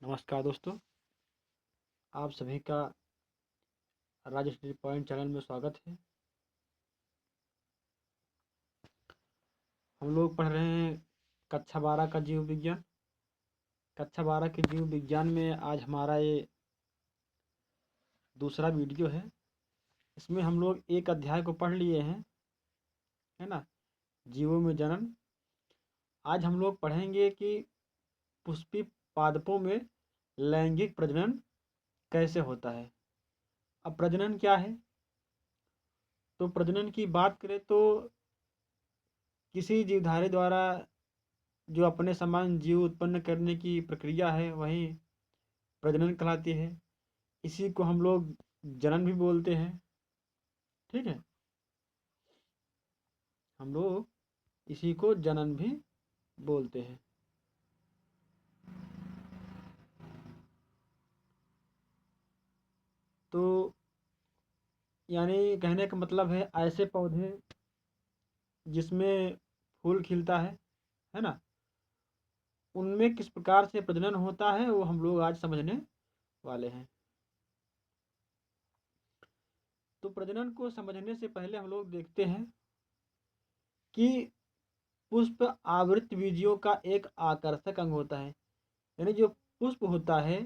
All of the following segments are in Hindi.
नमस्कार दोस्तों, आप सभी का राज स्टडी पॉइंट चैनल में स्वागत है। हम लोग पढ़ रहे हैं कक्षा 12 का जीव विज्ञान। कक्षा 12 के जीव विज्ञान में आज हमारा ये दूसरा वीडियो है। इसमें हम लोग एक अध्याय को पढ़ लिए हैं, है ना, जीवों में जनन। आज हम लोग पढ़ेंगे कि पुष्पी पादपों में लैंगिक प्रजनन कैसे होता है। अब प्रजनन क्या है? तो प्रजनन की बात करें तो किसी जीवधारी द्वारा जो अपने समान जीव उत्पन्न करने की प्रक्रिया है वही प्रजनन कहलाती है। इसी को हम लोग जनन भी बोलते हैं। ठीक है, हम लोग इसी को जनन भी बोलते हैं। तो यानी कहने का मतलब है ऐसे पौधे जिसमें फूल खिलता है ना, उनमें किस प्रकार से प्रजनन होता है वो हम लोग आज समझने वाले हैं। तो प्रजनन को समझने से पहले हम लोग देखते हैं कि पुष्प आवृत बीजियों का एक आकर्षक अंग होता है। यानी जो पुष्प होता है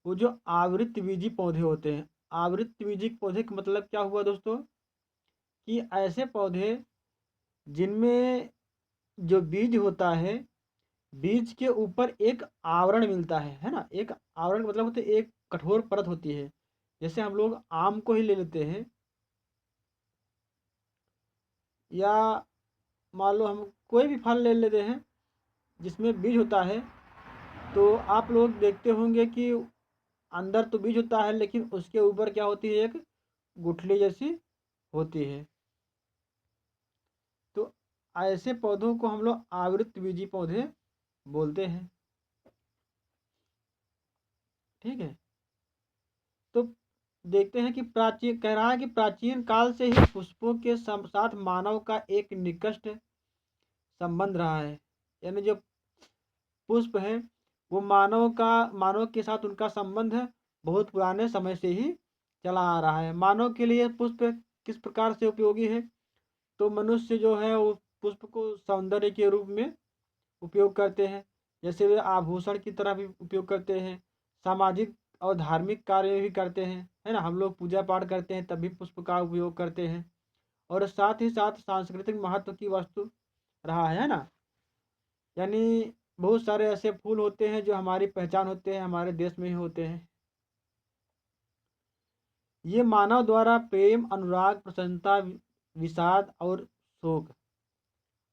वो जो आवृत बीजी पौधे होते हैं। आवृत बीजी पौधे का मतलब क्या हुआ दोस्तों, कि ऐसे पौधे जिनमें जो बीज होता है, बीज के ऊपर एक आवरण मिलता है ना। एक आवरण का मतलब होता है एक कठोर परत होती है। जैसे हम लोग आम को ही ले लेते हैं, या मान लो हम कोई भी फल ले लेते हैं जिसमें बीज होता है, तो आप लोग देखते होंगे कि अंदर तो बीज होता है लेकिन उसके ऊपर क्या होती है, एक गुठली जैसी होती है। तो ऐसे पौधों को हम लोग आवृत बीजी पौधे बोलते हैं। ठीक है, तो देखते हैं कि प्राचीन कह रहा है कि प्राचीन काल से ही पुष्पों के साथ मानव का एक निकट संबंध रहा है। यानी जो पुष्प है वो मानव के साथ उनका संबंध है, बहुत पुराने समय से ही चला आ रहा है। मानव के लिए पुष्प किस प्रकार से उपयोगी है, तो मनुष्य जो है वो पुष्प को सौंदर्य के रूप में उपयोग करते हैं। जैसे वे आभूषण की तरह भी उपयोग करते हैं, सामाजिक और धार्मिक कार्य भी करते हैं, है ना। हम लोग पूजा पाठ करते हैं तब भी पुष्प का उपयोग करते हैं। और साथ ही साथ सांस्कृतिक महत्व की वस्तु रहा है ना। यानी बहुत सारे ऐसे फूल होते हैं जो हमारी पहचान होते हैं, हमारे देश में ही होते हैं। ये मानव द्वारा प्रेम, अनुराग, प्रसन्नता, विषाद और शोक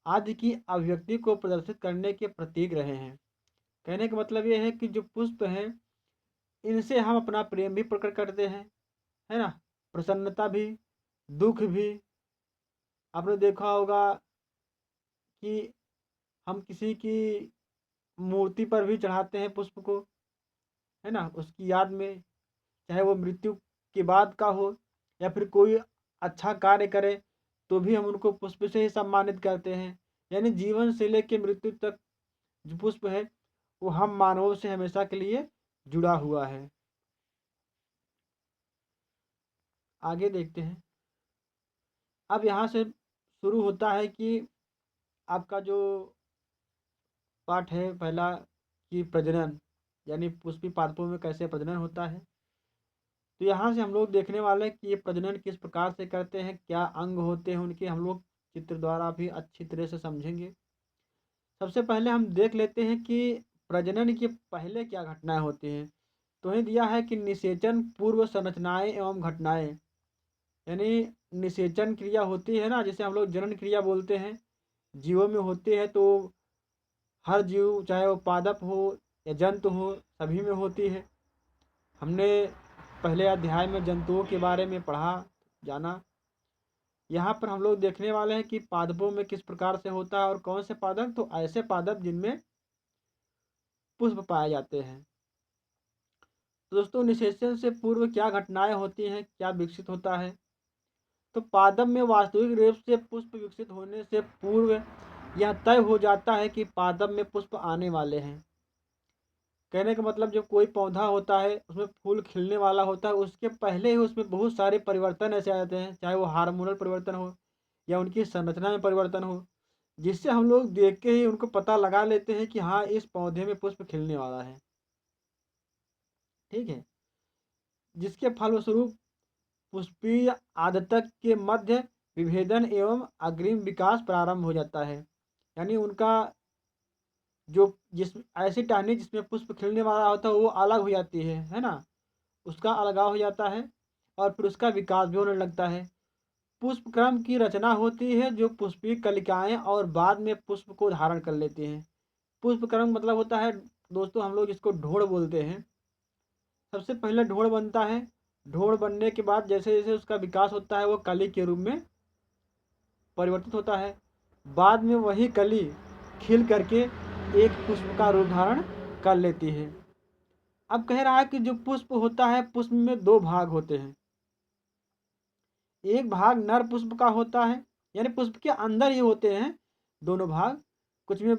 आदि की अभिव्यक्ति को प्रदर्शित करने के प्रतीक रहे हैं। कहने का मतलब ये है कि जो पुष्प हैं इनसे हम अपना प्रेम भी प्रकट करते हैं, है ना, प्रसन्नता भी, दुख भी। आपने देखा होगा कि हम किसी की मूर्ति पर भी चढ़ाते हैं पुष्प को, है ना, उसकी याद में, चाहे वो मृत्यु के बाद का हो या फिर कोई अच्छा कार्य करे तो भी हम उनको पुष्प से ही सम्मानित करते हैं। यानी जीवन से लेकर मृत्यु तक जो पुष्प है वो हम मानवों से हमेशा के लिए जुड़ा हुआ है। आगे देखते हैं। अब यहाँ से शुरू होता है कि आपका जो पाठ है पहला, कि प्रजनन यानी पुष्पी पादपों में कैसे प्रजनन होता है। तो यहाँ से हम लोग देखने वाले हैं कि ये प्रजनन किस प्रकार से करते हैं, क्या अंग होते हैं उनके, हम लोग चित्र द्वारा भी अच्छी तरह से समझेंगे। सबसे पहले हम देख लेते हैं कि प्रजनन के पहले क्या घटनाएं होती हैं। तो ही दिया है कि निषेचन पूर्व संरचनाएं एवं घटनाएं। यानी निषेचन क्रिया होती है ना, जिसे हम लोग जनन क्रिया बोलते हैं, जीवों में होती है। तो हर जीव चाहे वो पादप हो या जंतु हो सभी में होती है। हमने पहले अध्याय में जंतुओं के बारे में पढ़ा, जाना। यहाँ पर हम लोग देखने वाले हैं कि पादपों में किस प्रकार से होता है और कौन से पादप, तो ऐसे पादप जिनमें पुष्प पाए जाते हैं। तो दोस्तों निषेचन से पूर्व क्या घटनाएं होती हैं, क्या विकसित होता है। तो पादप में वास्तविक रूप से पुष्प विकसित होने से पूर्व यह तय हो जाता है कि पादप में पुष्प आने वाले हैं। कहने का मतलब जब कोई पौधा होता है उसमें फूल खिलने वाला होता है, उसके पहले ही उसमें बहुत सारे परिवर्तन ऐसे आ जाते हैं, चाहे वो हार्मोनल परिवर्तन हो या उनकी संरचना में परिवर्तन हो, जिससे हम लोग देख के ही उनको पता लगा लेते हैं कि हाँ इस पौधे में पुष्प खिलने वाला है। ठीक है। जिसके फलस्वरूप पुष्पीय आदतक के मध्य विभेदन एवं अग्रिम विकास प्रारंभ हो जाता है। यानी उनका जो जिस ऐसी टहनी जिसमें पुष्प खिलने वाला होता है वो अलग हो जाती है ना, उसका अलगाव हो जाता है और फिर उसका विकास भी होने लगता है। पुष्पक्रम की रचना होती है जो पुष्पीय कलिकाएं और बाद में पुष्प को धारण कर लेती हैं। पुष्पक्रम मतलब होता है दोस्तों, हम लोग इसको ढोड़ बोलते हैं। सबसे पहले ढोड़ बनता है, ढोड़ बनने के बाद जैसे जैसे उसका विकास होता है वो कली के रूप में परिवर्तित होता है। बाद में वही कली खिल करके एक पुष्प का रूप धारण कर लेती है। अब कह रहा है कि जो पुष्प होता है, पुष्प में दो भाग होते हैं। एक भाग नर पुष्प का होता है, यानी पुष्प के अंदर ही होते हैं दोनों भाग। कुछ में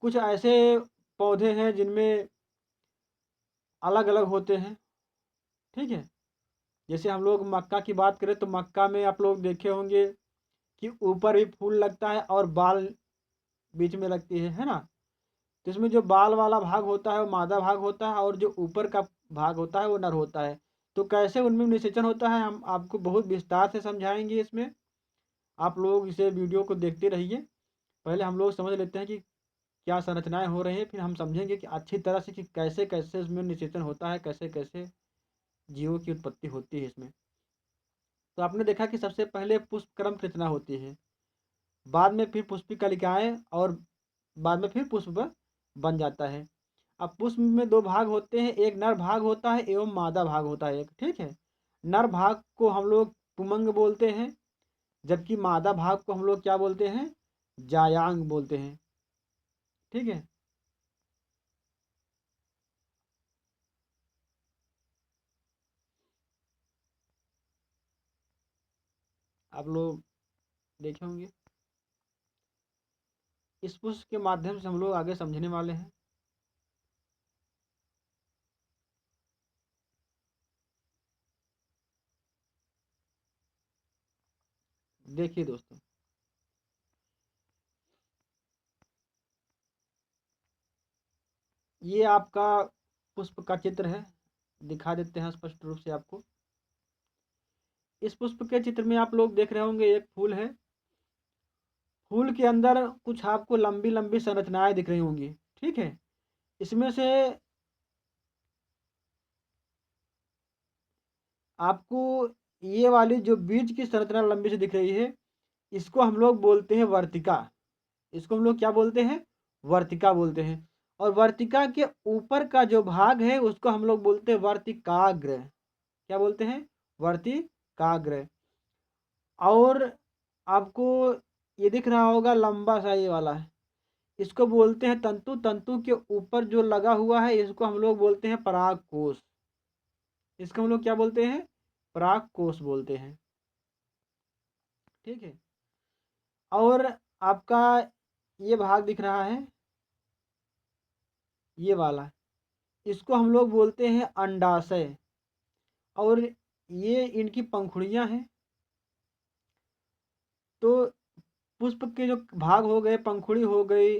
कुछ ऐसे पौधे हैं जिनमें अलग अलग होते हैं। ठीक है। जैसे हम लोग मक्का की बात करें तो मक्का में आप लोग देखे होंगे कि ऊपर भी फूल लगता है और बाल बीच में लगती है ना। तो इसमें जो बाल वाला भाग होता है वो मादा भाग होता है और जो ऊपर का भाग होता है वो नर होता है। तो कैसे उनमें निषेचन होता है हम आपको बहुत विस्तार से समझाएंगे इसमें। आप लोग इसे वीडियो को देखते रहिए। पहले हम लोग समझ लेते हैं कि क्या संरचनाएं हो रही हैं, फिर हम समझेंगे कि अच्छी तरह से कि कैसे कैसे इसमें निषेचन होता है, कैसे कैसे जीवों की उत्पत्ति होती है इसमें। तो आपने देखा कि सबसे पहले पुष्पक्रम की रचना होती है, बाद में फिर पुष्पी कलिकाएं और बाद में फिर पुष्प बन जाता है। अब पुष्प में दो भाग होते हैं, एक नर भाग होता है एवं मादा भाग होता है एक। ठीक है। नर भाग को हम लोग पुमंग बोलते हैं, जबकि मादा भाग को हम लोग क्या बोलते हैं, जायांग बोलते हैं। ठीक है। आप लोग देखे होंगे। इस पुष्प के माध्यम से हम लोग आगे समझने वाले हैं। देखिए दोस्तों, ये आपका पुष्प का चित्र है, दिखा देते हैं स्पष्ट रूप से आपको। इस पुष्प के चित्र में आप लोग देख रहे होंगे एक फूल है। फूल के अंदर कुछ आपको लंबी लंबी संरचनाएं दिख रही होंगी। ठीक है। इसमें से आपको ये वाली जो बीज की संरचना लंबी से दिख रही है, इसको हम लोग बोलते हैं वर्तिका। इसको हम लोग क्या बोलते हैं, वर्तिका बोलते हैं। और वर्तिका के ऊपर का जो भाग है उसको हम लोग बोलते हैं वर्तिकाग्र। क्या बोलते हैं, वर्तिकाग्र। और आपको ये दिख रहा होगा लंबा सा ये वाला है, इसको बोलते हैं तंतु। तंतु के ऊपर जो लगा हुआ है इसको हम लोग बोलते हैं पराग कोश। इसको हम लोग क्या बोलते हैं, पराग कोश बोलते हैं। ठीक है। और आपका ये भाग दिख रहा है, ये वाला, इसको हम लोग बोलते हैं अंडाशय। और ये इनकी पंखुड़ियां हैं। तो पुष्प के जो भाग हो गए, पंखुड़ी हो गई,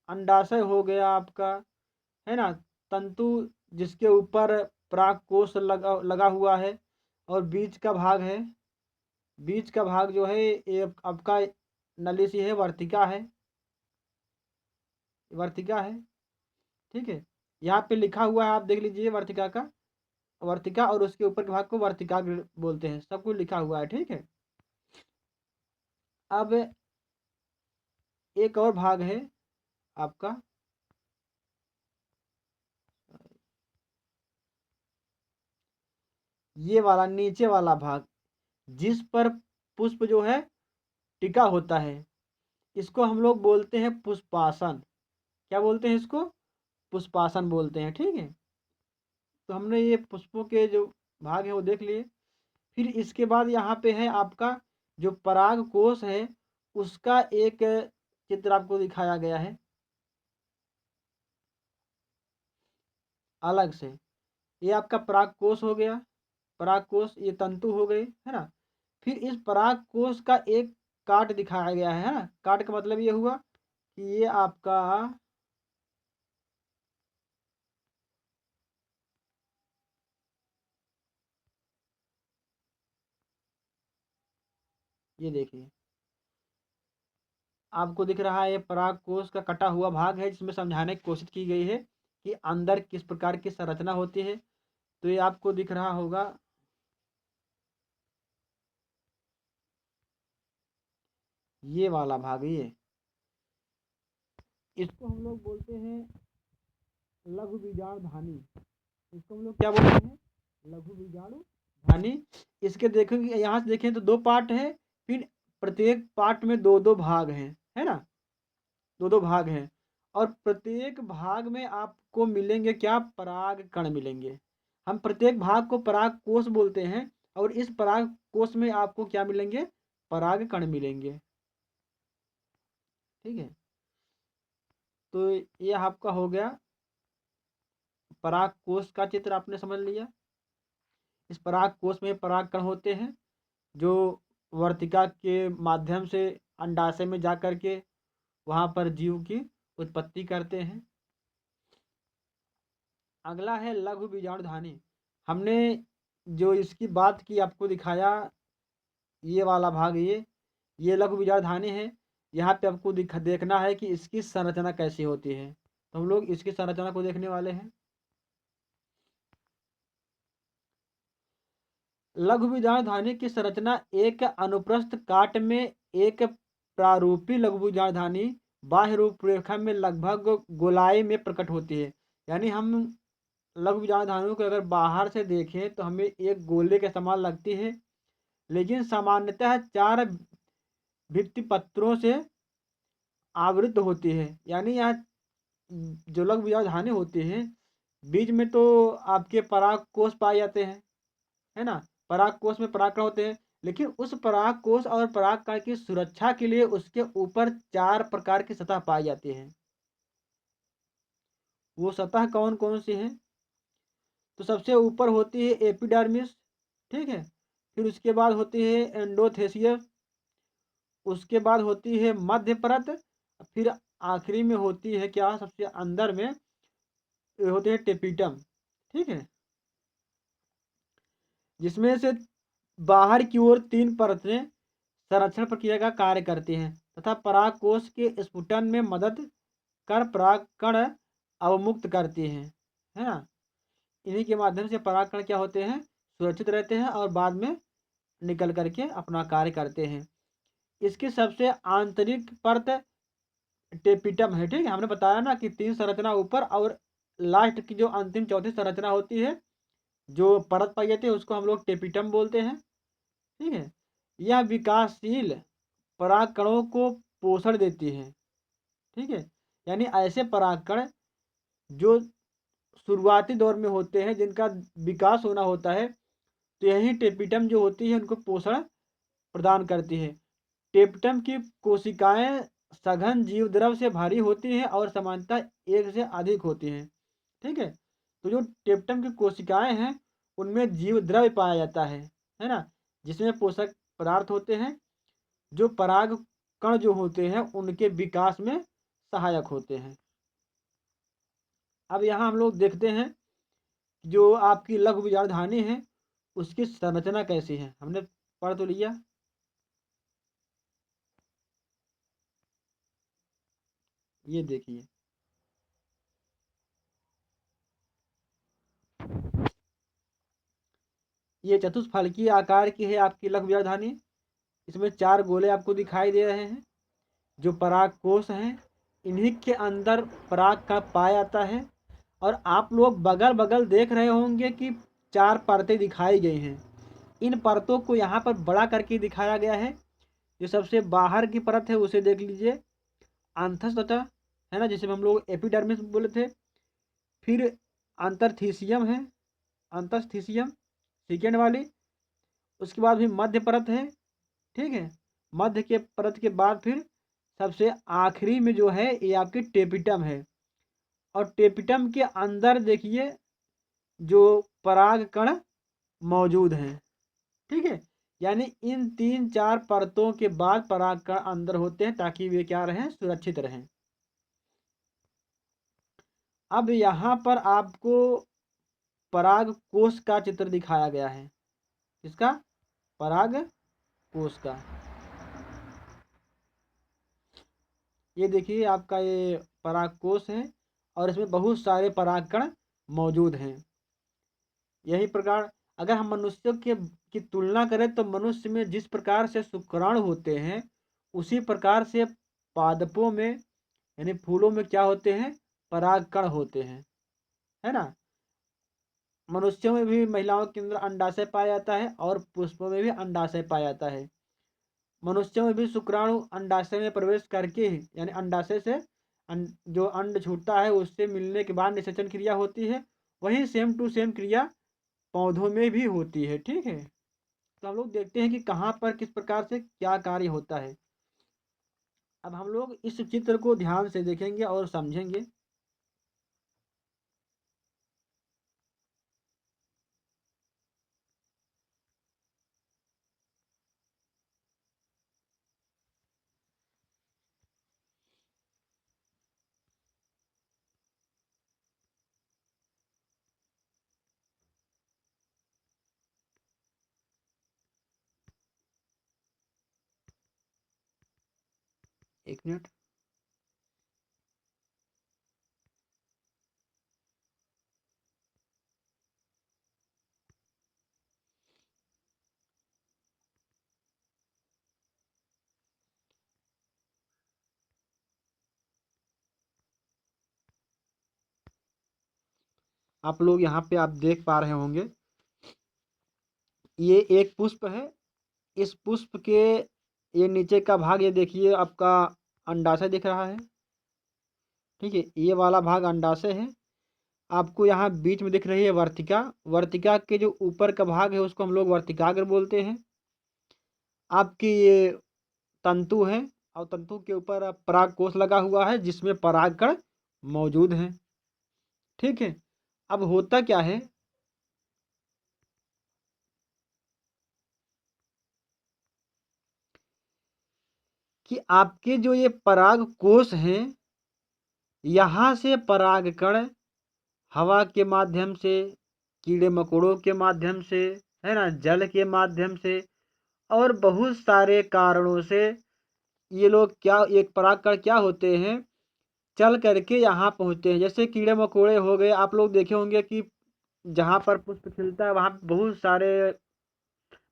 अंडाशय हो गया आपका, है ना, तंतु जिसके ऊपर परागकोश लगा हुआ है, और बीज का भाग है। बीज का भाग जो है ये आपका नली सी है, वर्तिका है, वर्तिका है। ठीक है। यहाँ पे लिखा हुआ है, आप देख लीजिए वर्तिका का, वर्तिका, और उसके ऊपर के भाग को वर्तिका बोलते हैं, सब कुछ लिखा हुआ है। ठीक है। अब एक और भाग है आपका, ये वाला नीचे वाला भाग, जिस पर पुष्प जो है टिका होता है, इसको हम लोग बोलते हैं पुष्पासन। क्या बोलते हैं इसको, पुष्पासन बोलते हैं। ठीक है। तो हमने ये पुष्पों के जो भाग है वो देख लिए। फिर इसके बाद यहाँ पे है आपका जो पराग कोश है, उसका एक चित्र आपको दिखाया गया है। अलग से। ये आपका परागकोश हो गया, परागकोश ये तंतु हो गए, है ना। फिर इस परागकोश का एक काट दिखाया गया है ना। काट का मतलब ये हुआ कि ये आपका ये देखिए आपको दिख रहा है, ये परागकोश का कटा हुआ भाग है, जिसमें समझाने की कोशिश की गई है कि अंदर किस प्रकार की संरचना होती है। तो ये आपको दिख रहा होगा, ये वाला भाग, ये इसको हम लोग बोलते हैं लघु बीजाणु धानी। इसको हम लोग क्या बोलते हैं? लघु बीजाणु धानी। इसके देखेंगे, यहाँ से देखें तो दो पार्ट है, फिर प्रत्येक पार्ट में दो दो भाग हैं, है ना। दो दो भाग हैं, और प्रत्येक भाग में आपको मिलेंगे क्या? पराग कण मिलेंगे। हम प्रत्येक भाग को पराग कोश बोलते हैं, और इस पराग कोश में आपको क्या मिलेंगे? पराग कण मिलेंगे। ठीक है, तो ये आपका हो गया पराग कोश का चित्र, आपने समझ लिया। इस पराग कोश में पराग कण होते हैं, जो वर्तिका के माध्यम से अंडाशय में जा कर के वहाँ पर जीव की उत्पत्ति करते हैं। अगला है लघु बीजाणुधानी। हमने जो इसकी बात की, आपको दिखाया ये वाला भाग, ये लघु बीजाणुधानी है। यहाँ पे आपको देखना है कि इसकी संरचना कैसी होती है। तो हम लोग इसकी संरचना को देखने वाले हैं। लघु बीजाणुधानी की संरचना एक अनुप्रस्थ काट में एक प्रारूपी लघु बीजाणुधानी बाह्य रूपरेखा में लगभग गोलाई में प्रकट होती है। यानी हम लघु बीजाणुधानियों को अगर बाहर से देखें तो हमें एक गोले के समान लगती है, लेकिन सामान्यतः 4 भित्तिपत्रों से आवृत होती है। यानी यहाँ जो लघु बीजाणुधानी होती हैं, बीज में तो आपके परागकोश पाए जाते हैं, है ना। परागकोश में परागकण होते हैं, लेकिन उस परागकोश और परागकण की सुरक्षा के लिए उसके ऊपर 4 प्रकार की सतह पाई जाती है। वो सतह कौन कौन सी है? तो सबसे ऊपर होती है एपिडर्मिस, ठीक है। फिर उसके बाद होती है एंडोथेसियस, उसके बाद होती है मध्य परत, फिर आखिरी में होती है क्या? सबसे अंदर में होते हैं टेपिटम, ठीक है। जिसमें से बाहर की ओर 3 परतें संरक्षण प्रक्रिया का कार्य करती हैं तथा परागकोश के स्फुटन में मदद कर परागकण अवमुक्त करती हैं, है ना। इन्हीं के माध्यम से परागकण क्या होते हैं? सुरक्षित रहते हैं और बाद में निकल करके अपना कार्य करते हैं। इसकी सबसे आंतरिक परत टेपिटम है, ठीक है। हमने बताया ना कि 3 संरचना ऊपर, और लास्ट की जो अंतिम चौथी संरचना होती है, जो परत पाई जाती है, उसको हम लोग टेपिटम बोलते हैं, ठीक है। यह विकासशील परागकणों को पोषण देती है, ठीक है। यानी ऐसे परागकण जो शुरुआती दौर में होते हैं, जिनका विकास होना होता है, तो यही टेपिटम जो होती है उनको पोषण प्रदान करती है। टेपिटम की कोशिकाएं सघन जीवद्रव से भारी होती हैं और सामान्यतः 1 से अधिक होती हैं, ठीक है। तो जो टेपिटम की कोशिकाएं हैं, उनमें जीवद्रव्य पाया जाता है ना, जिसमें पोषक पदार्थ होते हैं, जो पराग कण जो होते हैं उनके विकास में सहायक होते हैं। अब यहाँ हम लोग देखते हैं जो आपकी लघु बीजाणुधानी है, उसकी संरचना कैसी है। हमने पढ़ तो लिया। ये देखिए, ये चतुष्फलकीय आकार की है आपकी लघु बीजाणुधानी। इसमें 4 गोले आपको दिखाई दे रहे हैं, जो परागकोश हैं। इन्हीं के अंदर पराग का पाया जाता है, और आप लोग बगल बगल देख रहे होंगे कि 4 परतें दिखाई गई हैं। इन परतों को यहाँ पर बड़ा करके दिखाया गया है। जो सबसे बाहर की परत है उसे देख लीजिए, आंथस सतह, है ना, जिसे हम लोग एपिडर्मिस बोले थे। फिर अंतरथीसियम है, अंतस्थीसियम सेकेंड वाली। उसके बाद भी मध्य परत है, ठीक है। मध्य के परत के बाद फिर सबसे आखिरी में जो है ये आपकी टेपिटम है। और टेपिटम के अंदर देखिए जो पराग कण मौजूद हैं। ठीक है, यानी इन 3-4 परतों के बाद पराग कण अंदर होते हैं ताकि वे क्या रहें, सुरक्षित रहें। अब यहाँ पर आपको पराग कोश का चित्र दिखाया गया है। किसका? पराग कोश का। ये देखिए आपका ये पराग कोश है और इसमें बहुत सारे पराग कण मौजूद हैं। यही प्रकार अगर हम मनुष्यों के की तुलना करें तो मनुष्य में जिस प्रकार से शुक्राणु होते हैं उसी प्रकार से पादपों में यानी फूलों में क्या होते हैं, पराग कण होते हैं, है ना। मनुष्यों में भी महिलाओं के अंदर अंडाशय पाया जाता है और पुष्पों में भी अंडाशय पाया जाता है। मनुष्यों में भी शुक्राणु अंडाशय में प्रवेश करके ही यानी अंडाशय से जो अंड छूटता है उससे मिलने के बाद निषेचन क्रिया होती है। वही सेम टू सेम क्रिया पौधों में भी होती है। ठीक है, तो हम लोग देखते हैं कि कहाँ पर किस प्रकार से क्या कार्य होता है। अब हम लोग इस चित्र को ध्यान से देखेंगे और समझेंगे। एक मिनट। आप लोग यहाँ पे आप देख पा रहे होंगे ये एक पुष्प है। इस पुष्प के ये नीचे का भाग ये देखिए आपका अंडाशय दिख रहा है। ठीक है, ये वाला भाग अंडाशय है। आपको यहाँ बीच में दिख रही है वर्तिका। वर्तिका के जो ऊपर का भाग है उसको हम लोग वर्तिकाग्र बोलते हैं। आपकी ये तंतु है और तंतु के ऊपर पराग कोश लगा हुआ है जिसमें परागकण मौजूद हैं। ठीक है, अब होता क्या है कि आपके जो ये पराग कोश हैं यहाँ से परागकण हवा के माध्यम से, कीड़े मकोड़ों के माध्यम से, है ना, जल के माध्यम से और बहुत सारे कारणों से ये लोग क्या एक परागकण क्या होते हैं, चल करके यहाँ पहुँचते हैं। जैसे कीड़े मकोड़े हो गए, आप लोग देखे होंगे कि जहाँ पर पुष्प खिलता है वहाँ पे बहुत सारे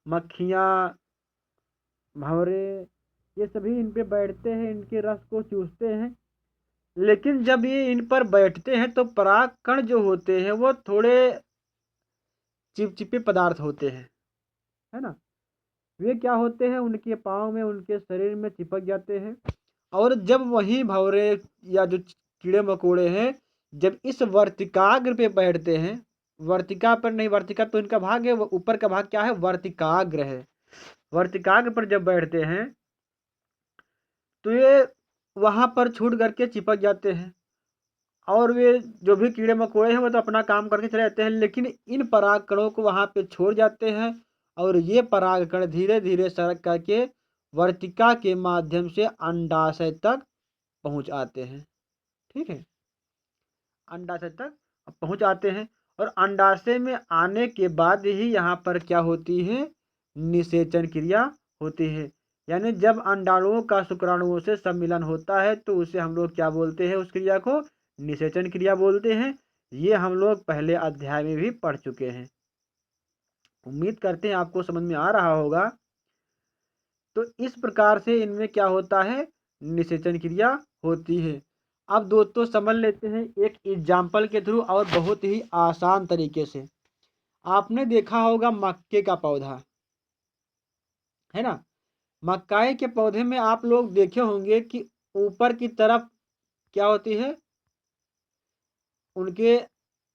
मक्खियाँ, भंवरे, ये सभी इन पे बैठते हैं, इनके रस को चूसते हैं। लेकिन जब ये इन पर बैठते हैं तो परागकण जो होते हैं वो थोड़े चिपचिपे पदार्थ होते हैं, है ना। वे क्या होते हैं, उनके पाँव में, उनके शरीर में चिपक जाते हैं। और जब वही भंवरे या जो कीड़े मकोड़े हैं जब इस वर्तिकाग्र पे बैठते हैं, वर्तिका पर नहीं, वर्तिका तो इनका भाग है, ऊपर का भाग क्या है, वर्तिकाग्र है। वर्तिकाग्र पर जब बैठते हैं तो ये वहाँ पर छूट करके चिपक जाते हैं और वे जो भी कीड़े मकोड़े हैं वो तो अपना काम करके चले जाते हैं, लेकिन इन परागकणों को वहाँ पे छोड़ जाते हैं और ये परागकण धीरे धीरे सरक करके वर्तिका के माध्यम से अंडाशय तक पहुँच आते हैं। ठीक है, अंडाशय तक पहुँच आते हैं और अंडाशय में आने के बाद ही यहाँ पर क्या होती है, निषेचन क्रिया होती है। यानी जब अंडाणुओं का शुक्राणुओं से सम्मिलन होता है तो उसे हम लोग क्या बोलते हैं, उस क्रिया को निषेचन क्रिया बोलते हैं। ये हम लोग पहले अध्याय में भी पढ़ चुके हैं। उम्मीद करते हैं आपको समझ में आ रहा होगा। तो इस प्रकार से इनमें क्या होता है, निषेचन क्रिया होती है। अब दोस्तों समझ लेते हैं एक एग्जाम्पल के थ्रू और बहुत ही आसान तरीके से। आपने देखा होगा मक्के का पौधा, है ना। मक्काई के पौधे में आप लोग देखे होंगे कि ऊपर की तरफ क्या होती है, उनके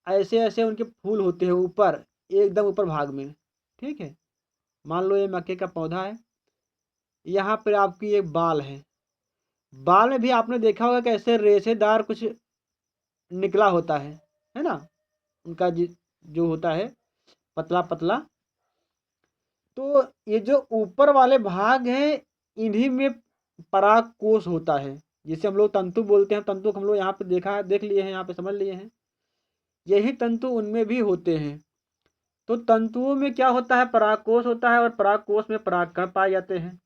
ऐसे ऐसे उनके फूल होते हैं ऊपर, एकदम ऊपर भाग में। ठीक है, मान लो ये मक्के का पौधा है, यहाँ पर आपकी एक बाल है। बाल में भी आपने देखा होगा कैसे रेशेदार कुछ निकला होता है ना। उनका जो होता है पतला पतला। तो ये जो ऊपर वाले भाग हैं, इन्हीं में परागकोश होता है, जिसे हम लोग तंतु बोलते हैं। तंतु हम लोग यहाँ पे देख लिए हैं, यहाँ पे समझ लिए हैं। यही तंतु उनमें भी होते हैं। तो तंतुओं में क्या होता है, परागकोश होता है, और परागकोश में परागकण पाए जाते हैं।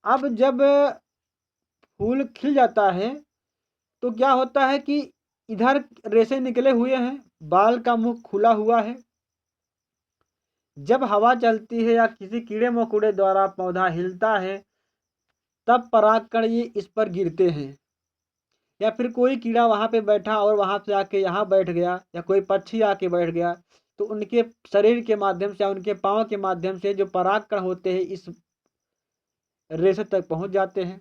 अब जब फूल खिल जाता है तो क्या होता है कि इधर रेशे निकले हुए हैं, बाल का मुख खुला हुआ है। जब हवा चलती है या किसी कीड़े मकोड़े द्वारा पौधा हिलता है, तब परागकण ये इस पर गिरते हैं। या फिर कोई कीड़ा वहाँ पे बैठा और वहाँ से आके यहाँ बैठ गया, या कोई पक्षी आके बैठ गया, तो उनके शरीर के माध्यम से या उनके पाँव के माध्यम से जो परागकण होते हैं इस रेशे तक पहुँच जाते हैं।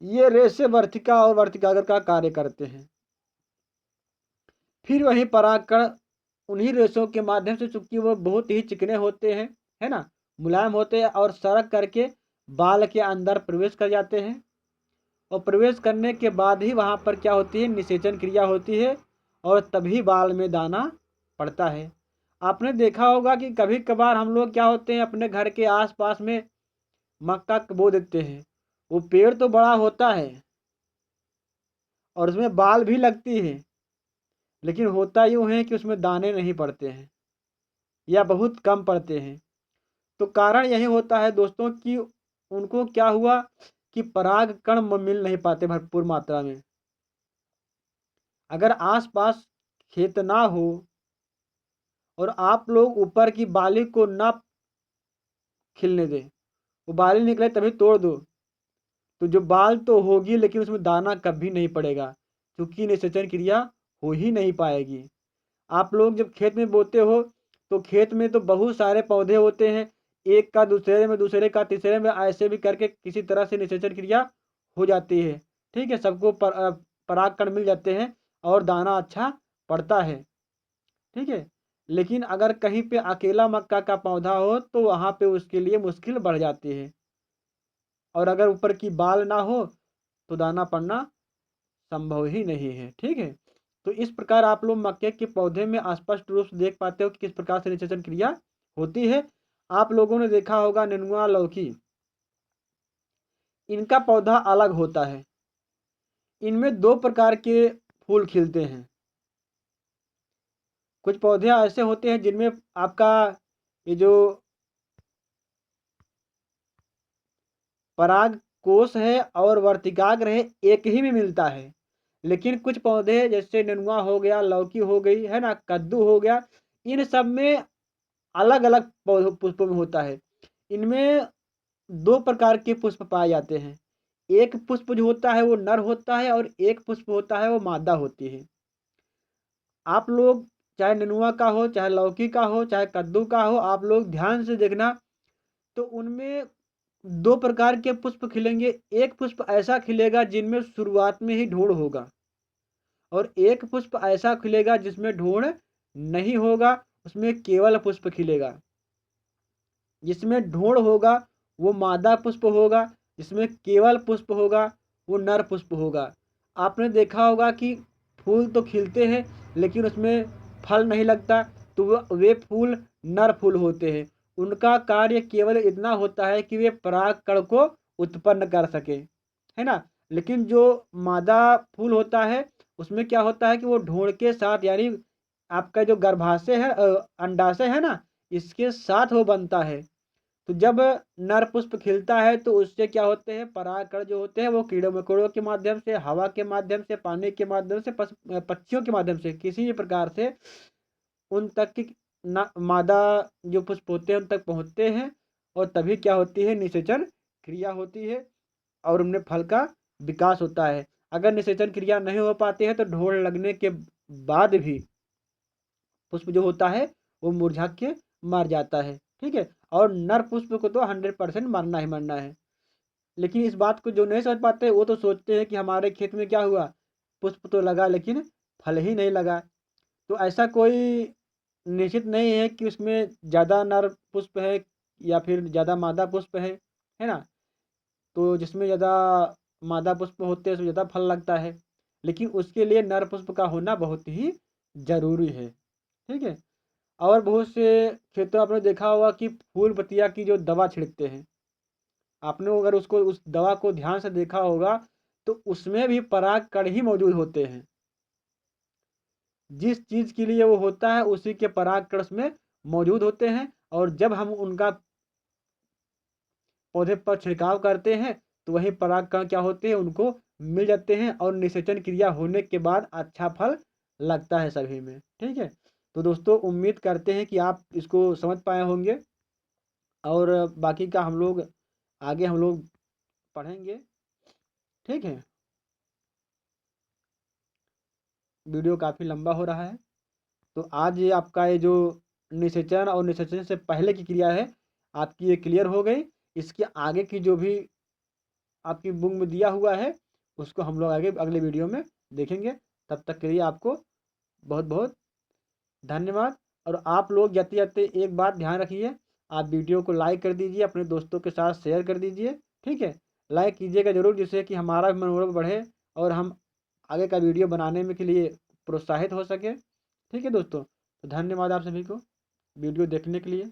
ये रेशे वर्तिका और वर्तिकाग्र का कार्य करते हैं। फिर वही परागकण उन्हीं रेशों के माध्यम से, चूंकि वो बहुत ही चिकने होते हैं, है ना, मुलायम होते हैं, और सरक करके बाल के अंदर प्रवेश कर जाते हैं। और प्रवेश करने के बाद ही वहाँ पर क्या होती है, निषेचन क्रिया होती है, और तभी बाल में दाना पड़ता है। आपने देखा होगा कि कभी कभार हम लोग क्या होते हैं, अपने घर के आसपास में मक्का बो देते हैं। वो पेड़ तो बड़ा होता है और उसमें बाल भी लगती है, लेकिन होता यूँ है कि उसमें दाने नहीं पड़ते हैं, या बहुत कम पड़ते हैं। तो कारण यही होता है दोस्तों कि उनको क्या हुआ कि पराग कण मिल नहीं पाते भरपूर मात्रा में। अगर आसपास खेत ना हो और आप लोग ऊपर की बाली को ना खिलने दें, वो बाली निकले तभी तोड़ दो, तो जो बाल तो होगी लेकिन उसमें दाना कभी नहीं पड़ेगा, क्योंकि निषेचन क्रिया हो ही नहीं पाएगी। आप लोग जब खेत में बोते हो तो खेत में तो बहुत सारे पौधे होते हैं, एक का दूसरे में, दूसरे का तीसरे में, ऐसे भी करके किसी तरह से निषेचन क्रिया हो जाती है। ठीक है, सबको परागकण मिल जाते हैं और दाना अच्छा पड़ता है। ठीक है, लेकिन अगर कहीं पे अकेला मक्का का पौधा हो तो वहाँ पे उसके लिए मुश्किल बढ़ जाती है, और अगर ऊपर की बाल ना हो तो दाना पड़ना संभव ही नहीं है। ठीक है, तो इस प्रकार आप लोग मक्के के पौधे में स्पष्ट रूप से देख पाते हो कि किस प्रकार से निषेचन क्रिया होती है। आप लोगों ने देखा होगा नेनुआ, लौकी, इनका पौधा अलग होता है। इनमें दो प्रकार के फूल खिलते हैं। कुछ पौधे ऐसे होते हैं जिनमें आपका ये जो पराग कोश है और वर्तिकाग्र है एक ही में मिलता है। लेकिन कुछ पौधे जैसे नेनुआ हो गया, लौकी हो गई, है ना, कद्दू हो गया, इन सब में अलग अलग पुष्पों में होता है। इनमें दो प्रकार के पुष्प पाए जाते हैं। एक पुष्प जो होता है वो नर होता है, और एक पुष्प होता है वो मादा होती है। आप लोग चाहे नेनुआ का हो, चाहे लौकी का हो, चाहे कद्दू का हो, आप लोग ध्यान से देखना, तो उनमें दो प्रकार के पुष्प खिलेंगे। एक पुष्प ऐसा खिलेगा जिनमें शुरुआत में ही ढूंढ होगा, और एक पुष्प ऐसा खिलेगा जिसमें ढूंढ नहीं होगा, उसमें केवल पुष्प खिलेगा। जिसमें ढूंढ होगा वो मादा पुष्प होगा, जिसमें केवल पुष्प होगा वो नर पुष्प होगा। आपने देखा होगा कि फूल तो खिलते हैं लेकिन उसमें फल नहीं लगता, तो वे फूल नर फूल होते हैं। उनका कार्य केवल इतना होता है कि वे परागकण को उत्पन्न कर सके, है ना। लेकिन जो मादा फूल होता है उसमें क्या होता है कि वो ढूंढ के साथ, यानी आपका जो गर्भाशय है, अंडाशय है ना, इसके साथ वो बनता है। तो जब नर पुष्प खिलता है तो उससे क्या होते हैं, परागकण जो होते हैं वो कीड़े मकोड़ों के माध्यम से, हवा के माध्यम से, पानी के माध्यम से, पक्षियों के माध्यम से, किसी भी प्रकार से उन तक की मादा जो पुष्प होते हैं उन तक पहुँचते हैं, और तभी क्या होती है, निषेचन क्रिया होती है और उनमें फल का विकास होता है। अगर निषेचन क्रिया नहीं हो पाती है तो ढोल लगने के बाद भी पुष्प जो होता है वो मुरझा के मर जाता है। ठीक है, और नर पुष्प को तो 100% मरना ही मरना है। लेकिन इस बात को जो नहीं समझ पाते वो तो सोचते हैं कि हमारे खेत में क्या हुआ, पुष्प तो लगा लेकिन फल ही नहीं लगा। तो ऐसा कोई निश्चित नहीं है कि उसमें ज़्यादा नर पुष्प है या फिर ज़्यादा मादा पुष्प है ना। तो जिसमें ज़्यादा मादा पुष्प होते हैं उसमें ज़्यादा फल लगता है, लेकिन उसके लिए नर पुष्प का होना बहुत ही ज़रूरी है। ठीक है? और बहुत से खेतों में आपने देखा होगा कि फूल पतिया की जो दवा छिड़कते हैं, आपने अगर उसको उस दवा को ध्यान से देखा होगा तो उसमें भी परागकण ही मौजूद होते हैं। जिस चीज़ के लिए वो होता है उसी के परागकण उसमें मौजूद होते हैं, और जब हम उनका पौधे पर छिड़काव करते हैं तो वही परागकण क्या होते हैं, उनको मिल जाते हैं और निषेचन क्रिया होने के बाद अच्छा फल लगता है सभी में। ठीक है? तो दोस्तों, उम्मीद करते हैं कि आप इसको समझ पाए होंगे, और बाकी का आगे हम लोग पढ़ेंगे। ठीक है? वीडियो काफ़ी लंबा हो रहा है, तो आज ये आपका ये जो निषेचन और निषेचन से पहले की क्रिया है, आपकी ये क्लियर हो गई। इसके आगे की जो भी आपकी बुक में दिया हुआ है, उसको हम लोग आगे अगले वीडियो में देखेंगे। तब तक के लिए आपको बहुत बहुत धन्यवाद। और आप लोग जाते जाते एक बात ध्यान रखिए, आप वीडियो को लाइक कर दीजिए, अपने दोस्तों के साथ शेयर कर दीजिए। ठीक है? लाइक कीजिएगा ज़रूर, जिससे कि हमारा भी मनोबल बढ़े और हम आगे का वीडियो बनाने में के लिए प्रोत्साहित हो सके। ठीक है दोस्तों? तो धन्यवाद आप सभी को वीडियो देखने के लिए।